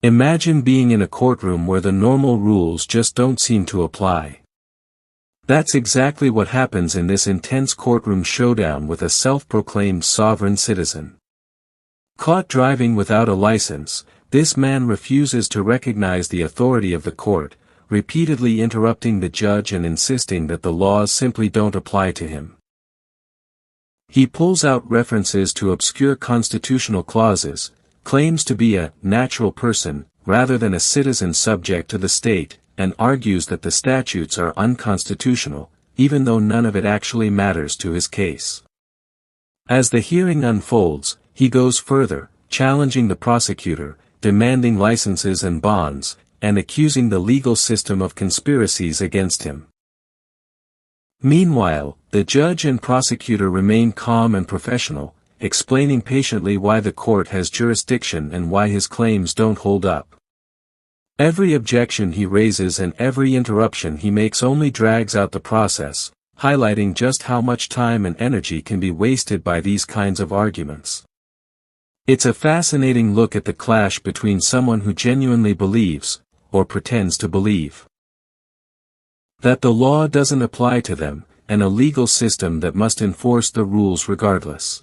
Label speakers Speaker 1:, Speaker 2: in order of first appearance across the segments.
Speaker 1: Imagine being in a courtroom where the normal rules just don't seem to apply. That's exactly what happens in this intense courtroom showdown with a self-proclaimed sovereign citizen. Caught driving without a license, this man refuses to recognize the authority of the court, repeatedly interrupting the judge and insisting that the laws simply don't apply to him. He pulls out references to obscure constitutional clauses, claims to be a natural person, rather than a citizen subject to the state, and argues that the statutes are unconstitutional, even though none of it actually matters to his case. As the hearing unfolds, he goes further, challenging the prosecutor, demanding licenses and bonds, and accusing the legal system of conspiracies against him. Meanwhile, the judge and prosecutor remain calm and professional, explaining patiently why the court has jurisdiction and why his claims don't hold up. Every objection he raises and every interruption he makes only drags out the process, highlighting just how much time and energy can be wasted by these kinds of arguments. It's a fascinating look at the clash between someone who genuinely believes, or pretends to believe, that the law doesn't apply to them, and a legal system that must enforce the rules regardless.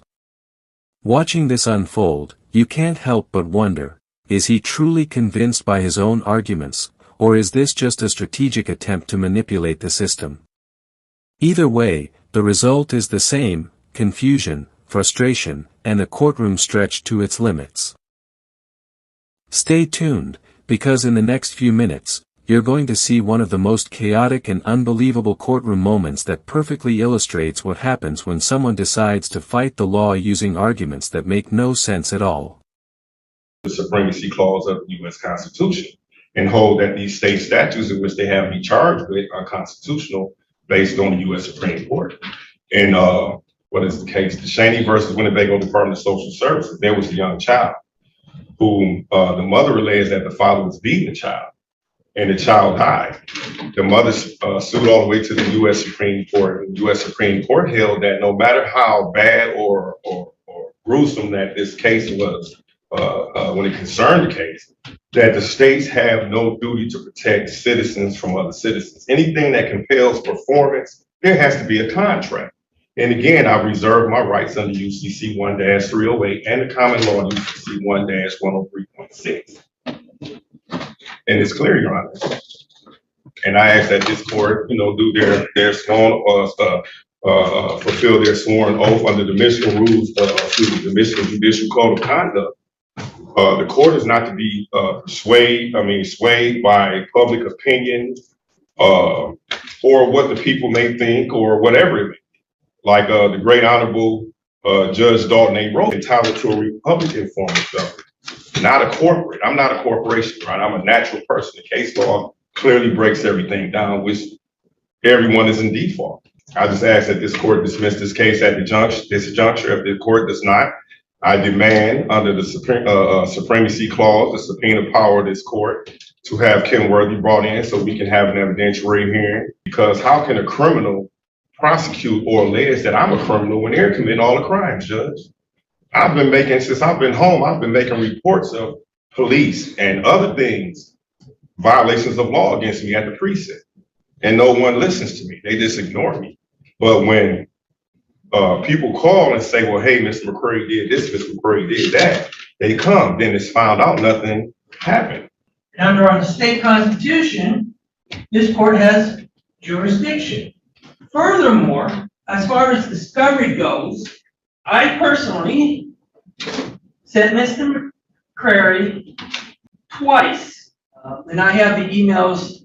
Speaker 1: Watching this unfold, you can't help but wonder, is he truly convinced by his own arguments, or is this just a strategic attempt to manipulate the system? Either way, the result is the same: confusion, frustration, and a courtroom stretched to its limits. Stay tuned, because in the next few minutes, you're going to see one of the most chaotic and unbelievable courtroom moments that perfectly illustrates what happens when someone decides to fight the law using arguments that make no sense at all.
Speaker 2: The Supremacy Clause of the U.S. Constitution and hold that these state statutes in which they have to be charged with are constitutional based on the U.S. Supreme Court. And what is the case? The Cheney versus Winnebago Department of Social Services, there was a young child whom the mother alleges that the father was beating the child, and the child died. The mother sued all the way to the U.S. Supreme Court, and the U.S. Supreme Court held that no matter how bad or gruesome that this case was, when it concerned the case, that the states have no duty to protect citizens from other citizens. Anything that compels performance, there has to be a contract. And again, I reserve my rights under UCC 1-308 and the common law UCC 1-103.6. And it's clear, Your Honor. And I ask that this court, do their sworn fulfill their sworn oath under the Michigan rules, the Michigan Judicial Code of Conduct. The court is not to be swayed by public opinion or what the people may think or whatever it may be. Like the great honorable Judge Dalton A. wrote, entitled to a Republican form of government. Not a corporate. I'm not a corporation, right? I'm a natural person. The case law clearly breaks everything down, which everyone is in default. I just ask that this court dismiss this case at this juncture. If the court does not, I demand under the Supremacy Clause, the subpoena power of this court, to have Ken Worthy brought in so we can have an evidentiary hearing. Because how can a criminal prosecute or allege that I'm a criminal when they're committing all the crimes, Judge? Since I've been home, I've been making reports of police and other things, violations of law against me at the precinct. And no one listens to me. They just ignore me. But when people call and say, well, hey, Mr. McCurry did this, Mr. McCurry did that, they come, then it's found out nothing happened.
Speaker 3: Under our state constitution, this court has jurisdiction. Furthermore, as far as discovery goes, I personally sent Mr. McCrary twice, and I have the emails,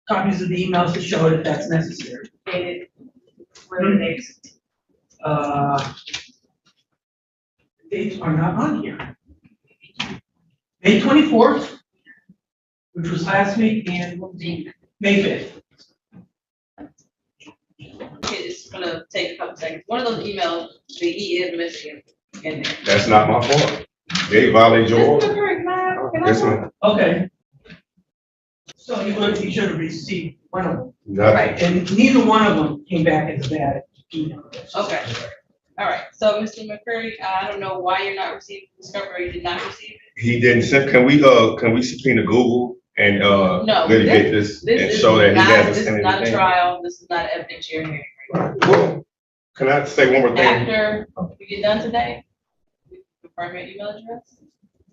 Speaker 3: copies of the emails to show that that's necessary.
Speaker 4: Where are the dates?
Speaker 3: Dates are not on here. May 24th, which was last week, and May 5th.
Speaker 4: It's gonna take a couple seconds. One of those emails, the E is missing in there.
Speaker 2: That's not my fault. They violate your order. Yes, ma'am.
Speaker 3: Okay. So you should have received one of them.
Speaker 2: Nothing.
Speaker 3: Right, and neither one of them came back as bad email.
Speaker 4: Okay. All right, so Mr. McCurry, I don't know why you're not receiving discovery, you did not receive it.
Speaker 2: He didn't send, can we subpoena Google and,
Speaker 4: No,
Speaker 2: litigate this and show that he hasn't
Speaker 4: This
Speaker 2: sent
Speaker 4: is not a
Speaker 2: anything?
Speaker 4: trial, this is not evidentiary hearing.
Speaker 2: Well, can I say one more thing?
Speaker 4: After we get done today, we confirm your email address.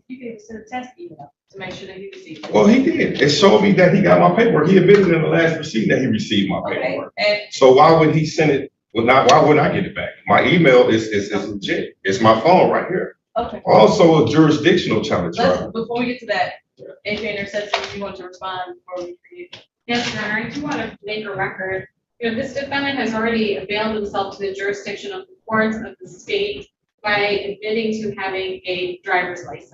Speaker 4: You can send a test email to make sure that he received it.
Speaker 2: Well, he did. It showed me that he got my paperwork. He admitted in the last receipt that he received my
Speaker 4: Okay,
Speaker 2: paperwork.
Speaker 4: and
Speaker 2: So why would he send it? Well, not, why wouldn't I get it back? My email is legit. It's my phone right here.
Speaker 4: okay,
Speaker 2: Also a jurisdictional challenge.
Speaker 4: let's, before we get to that, Adrian or Stetson, you want to respond before we forget?
Speaker 5: Yes, Your Honor, I do want to make a record. You know, this defendant has already availed himself to the jurisdiction of the courts of the state by admitting to having a driver's license.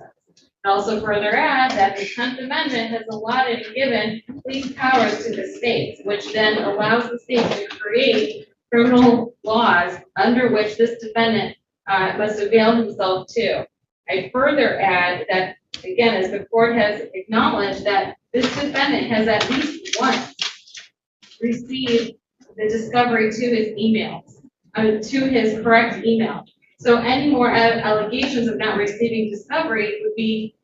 Speaker 5: And also further add that the 10th Amendment has allotted and given police powers to the states, which then allows the state to create criminal laws under which this defendant must avail himself to. I further add that, again, as the court has acknowledged, that this defendant has at least once received the discovery to his emails, to his correct email. So any more allegations of not receiving discovery would be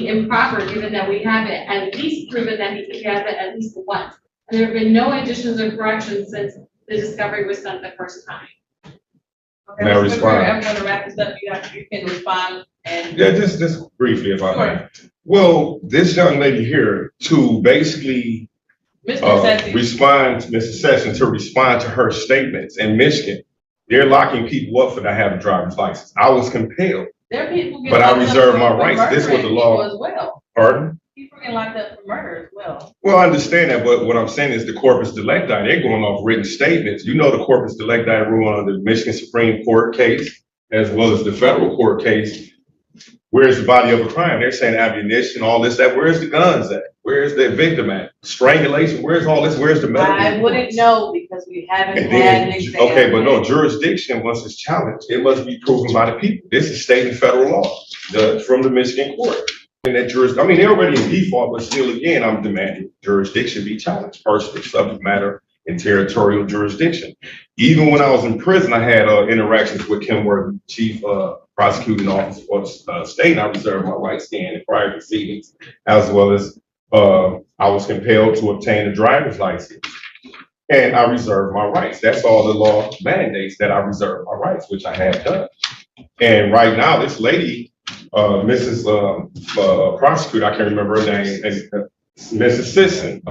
Speaker 5: improper, given that we have it at least proven that he has it at least once. And there have been no additions or corrections since the discovery was sent the first time.
Speaker 4: Okay,
Speaker 2: May I
Speaker 4: Mr.
Speaker 2: respond?
Speaker 4: McCurry, I'm gonna wrap this up, you can respond and.
Speaker 2: Yeah, just briefly if I may.
Speaker 4: Sure.
Speaker 2: Well, this young lady here to basically
Speaker 4: Mr. Sessions,
Speaker 2: respond, Mr. Sessions, to respond to her statements in Michigan, they're locking people up for not having a driver's license. I was compelled.
Speaker 4: there are people getting
Speaker 2: But I
Speaker 4: locked up
Speaker 2: reserve my
Speaker 4: for
Speaker 2: rights. This was the
Speaker 4: murdering
Speaker 2: law.
Speaker 4: people as well.
Speaker 2: Pardon?
Speaker 4: People getting locked up for murder as well.
Speaker 2: Well, I understand that, but what I'm saying is the corpus delicti, they're going off written statements. You know the corpus delicti rule under the Michigan Supreme Court case, as well as the federal court case. Where's the body of a crime? They're saying ammunition, all this, that. Where's the guns at? Where's the victim at? Strangulation, where's all this? Where's the medical
Speaker 4: I wouldn't
Speaker 2: reports?
Speaker 4: know because we haven't
Speaker 2: And
Speaker 4: had
Speaker 2: then,
Speaker 4: an exam.
Speaker 2: okay, but no, jurisdiction, once it's challenged, it must be proven by the people. This is state and federal law, from the Michigan court. And that I mean, they're already in default, but still, again, I'm demanding jurisdiction be challenged, personal subject matter and territorial jurisdiction. Even when I was in prison, I had interactions with Kim Worthy, chief prosecuting officer for the state, and I reserved my rights then in prior proceedings, as well as I was compelled to obtain a driver's license. And I reserved my rights. That's all the law mandates, that I reserve my rights, which I have done. And right now, this lady, Mrs. Prosecutor, I can't remember her name, Mrs. Sisson,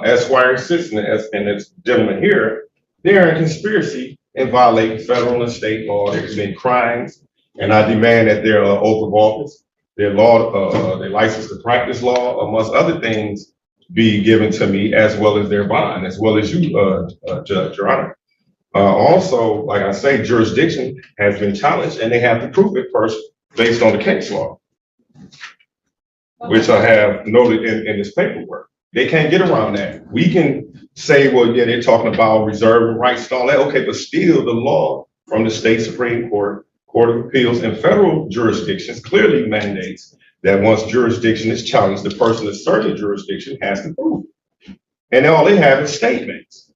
Speaker 2: Esquire Sisson, and this gentleman here, they're in conspiracy and violating federal and state law. They're committing crimes, and I demand that their oath of office, their law, their license to practice law, amongst other things, be given to me, as well as their bond, as well as you, Judge, Your Honor. Also, like I say, jurisdiction has been challenged, and they have to prove it first based on the case law, which I have noted in this paperwork. They can't get around that. We can say, well, yeah, they're talking about reserving rights and all that. Okay, but still the law from the state Supreme Court, Court of Appeals, and federal jurisdictions clearly mandates that once jurisdiction is challenged, the person asserting jurisdiction has to prove it. And all they have is statements.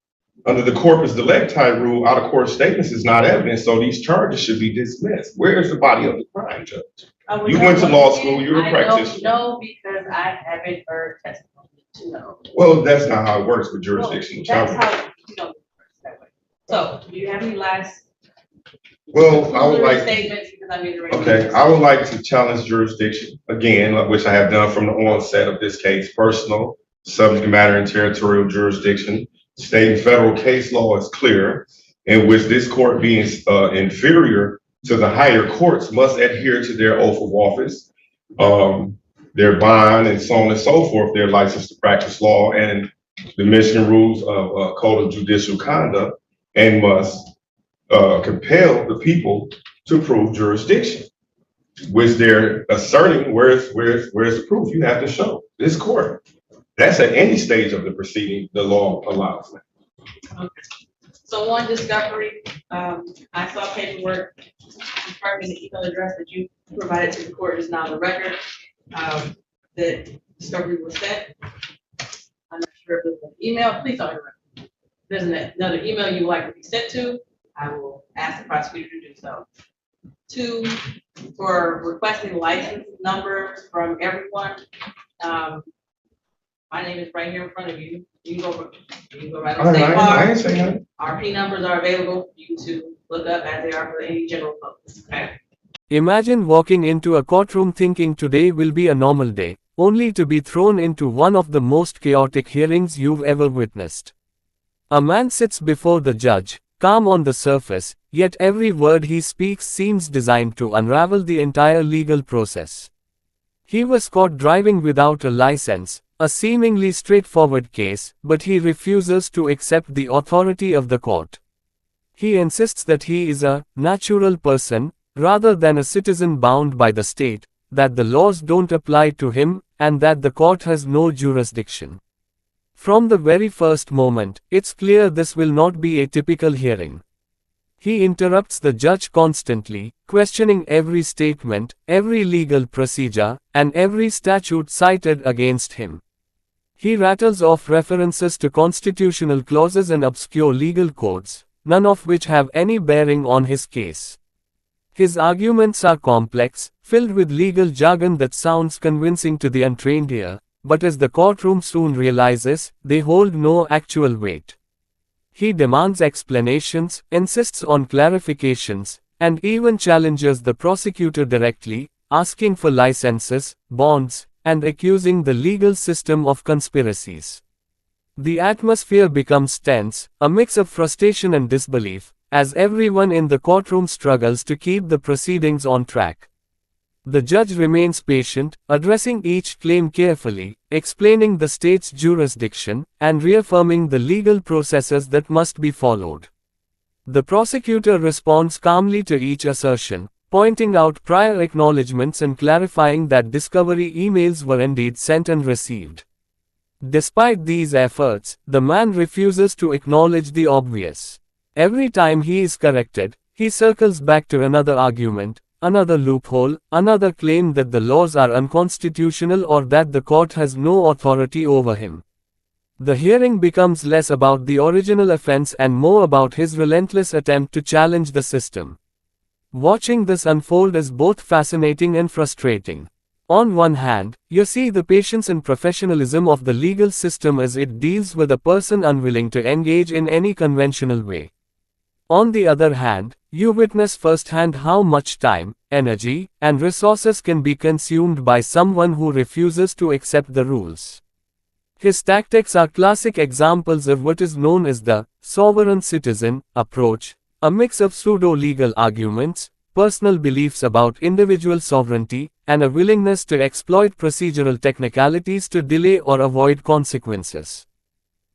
Speaker 2: Under the corpus delicti rule, out of court statements is not evidence, so these charges should be dismissed. Where is the body of the crime, Judge? You went to law school, you're a practitioner.
Speaker 4: I don't know because I haven't heard testimony to know.
Speaker 2: Well, that's not how it works with jurisdictional
Speaker 4: That's
Speaker 2: challenges.
Speaker 4: how, you know, it works that way. So, do you have any last?
Speaker 2: Well, I would like,
Speaker 4: Statements, because I mean.
Speaker 2: okay, I would like to challenge jurisdiction again, which I have done from the onset of this case, personal, subject matter and territorial jurisdiction. State and federal case law is clear, in which this court being inferior to the higher courts must adhere to their oath of office, their bond, and so on and so forth, their license to practice law and the Michigan rules of Code of Judicial Conduct, and must compel the people to prove jurisdiction, which they're asserting. Where's the proof? You have to show this court. That's at any stage of the proceeding, the law allows that.
Speaker 4: Okay. So on discovery, I saw paperwork confirming the email address that you provided to the court is now the record. That discovery was sent. I'm not sure if it's an email. Please don't interrupt. There's another email you would like to be sent to. I will ask the prosecutor to do so. Two, for requesting license numbers from everyone. My name is right here in front of you. You can go right on State
Speaker 2: I
Speaker 4: Farm.
Speaker 2: ain't saying that.
Speaker 4: RP numbers are available for you to look up as they are for any general public. Okay.
Speaker 6: Imagine walking into a courtroom thinking today will be a normal day, only to be thrown into one of the most chaotic hearings you've ever witnessed. A man sits before the judge, calm on the surface, yet every word he speaks seems designed to unravel the entire legal process. He was caught driving without a license, a seemingly straightforward case, but he refuses to accept the authority of the court. He insists that he is a natural person, rather than a citizen bound by the state, that the laws don't apply to him, and that the court has no jurisdiction. From the very first moment, it's clear this will not be a typical hearing. He interrupts the judge constantly, questioning every statement, every legal procedure, and every statute cited against him. He rattles off references to constitutional clauses and obscure legal codes, none of which have any bearing on his case. His arguments are complex, filled with legal jargon that sounds convincing to the untrained ear, but as the courtroom soon realizes, they hold no actual weight. He demands explanations, insists on clarifications, and even challenges the prosecutor directly, asking for licenses, bonds, and accusing the legal system of conspiracies. The atmosphere becomes tense, a mix of frustration and disbelief, as everyone in the courtroom struggles to keep the proceedings on track. The judge remains patient, addressing each claim carefully, explaining the state's jurisdiction, and reaffirming the legal processes that must be followed. The prosecutor responds calmly to each assertion, pointing out prior acknowledgments and clarifying that discovery emails were indeed sent and received. Despite these efforts, the man refuses to acknowledge the obvious. Every time he is corrected, he circles back to another argument, another loophole, another claim that the laws are unconstitutional or that the court has no authority over him. The hearing becomes less about the original offense and more about his relentless attempt to challenge the system. Watching this unfold is both fascinating and frustrating. On one hand, you see the patience and professionalism of the legal system as it deals with a person unwilling to engage in any conventional way. On the other hand, you witness firsthand how much time, energy, and resources can be consumed by someone who refuses to accept the rules. His tactics are classic examples of what is known as the sovereign citizen approach, a mix of pseudo-legal arguments, personal beliefs about individual sovereignty, and a willingness to exploit procedural technicalities to delay or avoid consequences.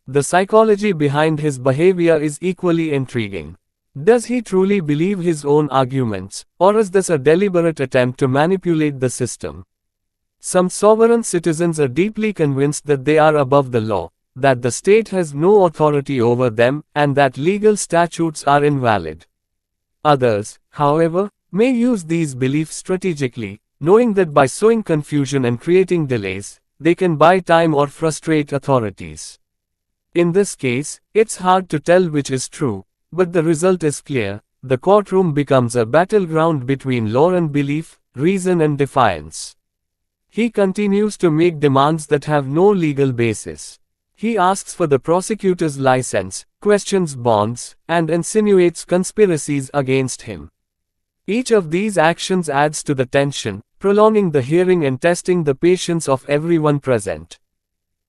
Speaker 6: The psychology behind his behavior is equally intriguing. Does he truly believe his own arguments, or is this a deliberate attempt to manipulate the system? Some sovereign citizens are deeply convinced that they are above the law, that the state has no authority over them, and that legal statutes are invalid. Others, however, may use these beliefs strategically, knowing that by sowing confusion and creating delays, they can buy time or frustrate authorities. In this case, it's hard to tell which is true. But the result is clear, the courtroom becomes a battleground between law and belief, reason and defiance. He continues to make demands that have no legal basis. He asks for the prosecutor's license, questions bonds, and insinuates conspiracies against him. Each of these actions adds to the tension, prolonging the hearing and testing the patience of everyone present.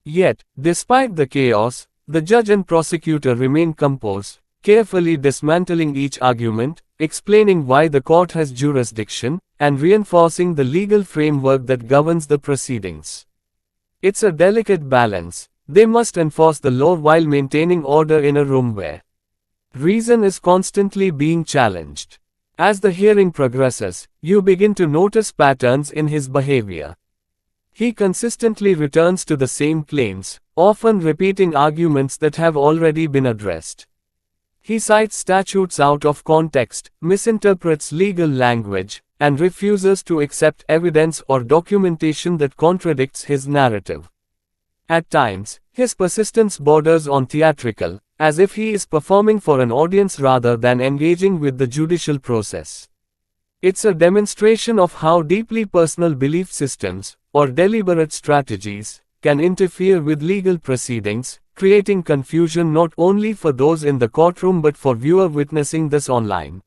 Speaker 6: Yet, despite the chaos, the judge and prosecutor remain composed, carefully dismantling each argument, explaining why the court has jurisdiction, and reinforcing the legal framework that governs the proceedings. It's a delicate balance. They must enforce the law while maintaining order in a room where reason is constantly being challenged. As the hearing progresses, you begin to notice patterns in his behavior. He consistently returns to the same claims, often repeating arguments that have already been addressed. He cites statutes out of context, misinterprets legal language, and refuses to accept evidence or documentation that contradicts his narrative. At times, his persistence borders on theatrical, as if he is performing for an audience rather than engaging with the judicial process. It's a demonstration of how deeply personal belief systems, or deliberate strategies, can interfere with legal proceedings, creating confusion not only for those in the courtroom but for viewers witnessing this online.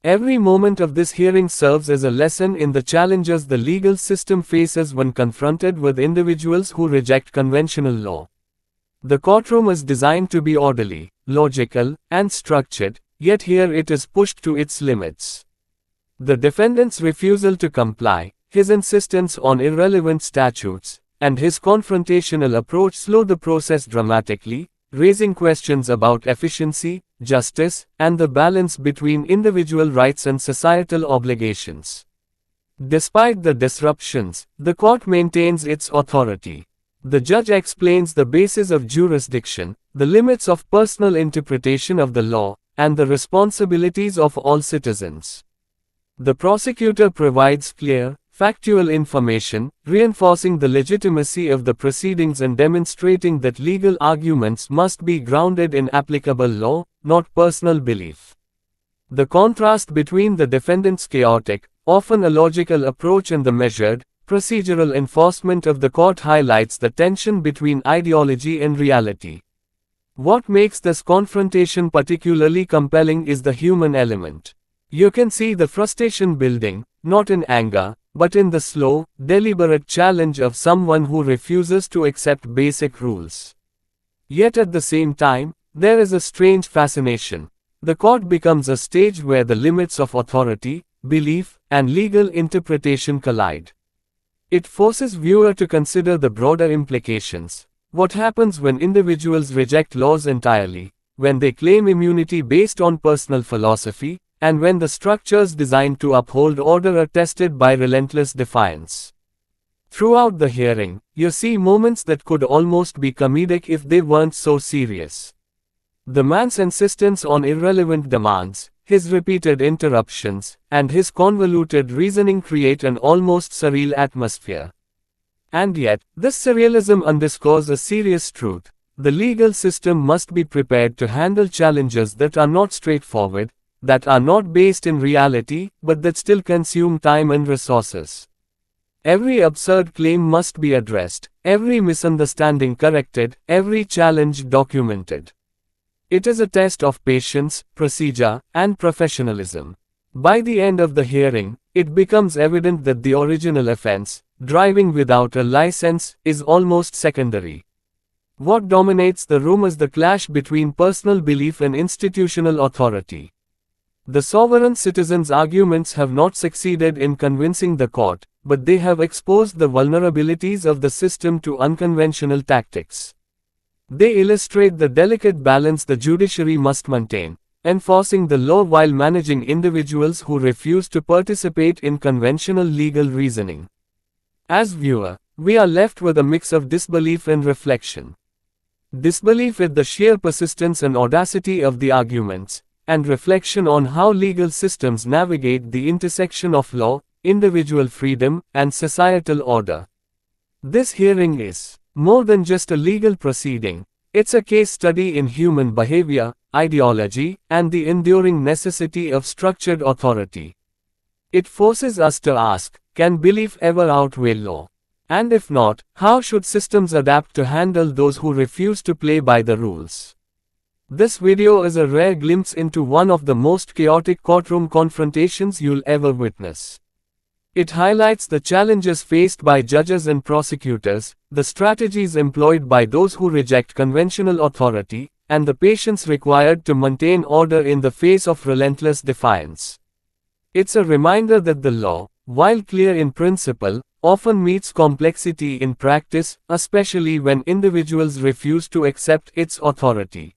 Speaker 6: Every moment of this hearing serves as a lesson in the challenges the legal system faces when confronted with individuals who reject conventional law. The courtroom is designed to be orderly, logical, and structured, yet here it is pushed to its limits. The defendant's refusal to comply, his insistence on irrelevant statutes, and his confrontational approach slow the process dramatically, raising questions about efficiency, justice, and the balance between individual rights and societal obligations. Despite the disruptions, the court maintains its authority. The judge explains the basis of jurisdiction, the limits of personal interpretation of the law, and the responsibilities of all citizens. The prosecutor provides clear, factual information, reinforcing the legitimacy of the proceedings and demonstrating that legal arguments must be grounded in applicable law, not personal belief. The contrast between the defendant's chaotic, often illogical approach and the measured, procedural enforcement of the court highlights the tension between ideology and reality. What makes this confrontation particularly compelling is the human element. You can see the frustration building, not in anger, but in the slow, deliberate challenge of someone who refuses to accept basic rules. Yet at the same time, there is a strange fascination. The court becomes a stage where the limits of authority, belief, and legal interpretation collide. It forces viewers to consider the broader implications. What happens when individuals reject laws entirely, when they claim immunity based on personal philosophy, and when the structures designed to uphold order are tested by relentless defiance? Throughout the hearing, you see moments that could almost be comedic if they weren't so serious. The man's insistence on irrelevant demands, his repeated interruptions, and his convoluted reasoning create an almost surreal atmosphere. And yet, this surrealism underscores a serious truth. The legal system must be prepared to handle challenges that are not straightforward, that are not based in reality, but that still consume time and resources. Every absurd claim must be addressed, every misunderstanding corrected, every challenge documented. It is a test of patience, procedure, and professionalism. By the end of the hearing, it becomes evident that the original offense, driving without a license, is almost secondary. What dominates the room is the clash between personal belief and institutional authority. The sovereign citizen's arguments have not succeeded in convincing the court, but they have exposed the vulnerabilities of the system to unconventional tactics. They illustrate the delicate balance the judiciary must maintain, enforcing the law while managing individuals who refuse to participate in conventional legal reasoning. As viewer, we are left with a mix of disbelief and reflection. Disbelief at the sheer persistence and audacity of the arguments, and reflection on how legal systems navigate the intersection of law, individual freedom, and societal order. This hearing is more than just a legal proceeding. It's a case study in human behavior, ideology, and the enduring necessity of structured authority. It forces us to ask, can belief ever outweigh law? And if not, how should systems adapt to handle those who refuse to play by the rules? This video is a rare glimpse into one of the most chaotic courtroom confrontations you'll ever witness. It highlights the challenges faced by judges and prosecutors, the strategies employed by those who reject conventional authority, and the patience required to maintain order in the face of relentless defiance. It's a reminder that the law, while clear in principle, often meets complexity in practice, especially when individuals refuse to accept its authority.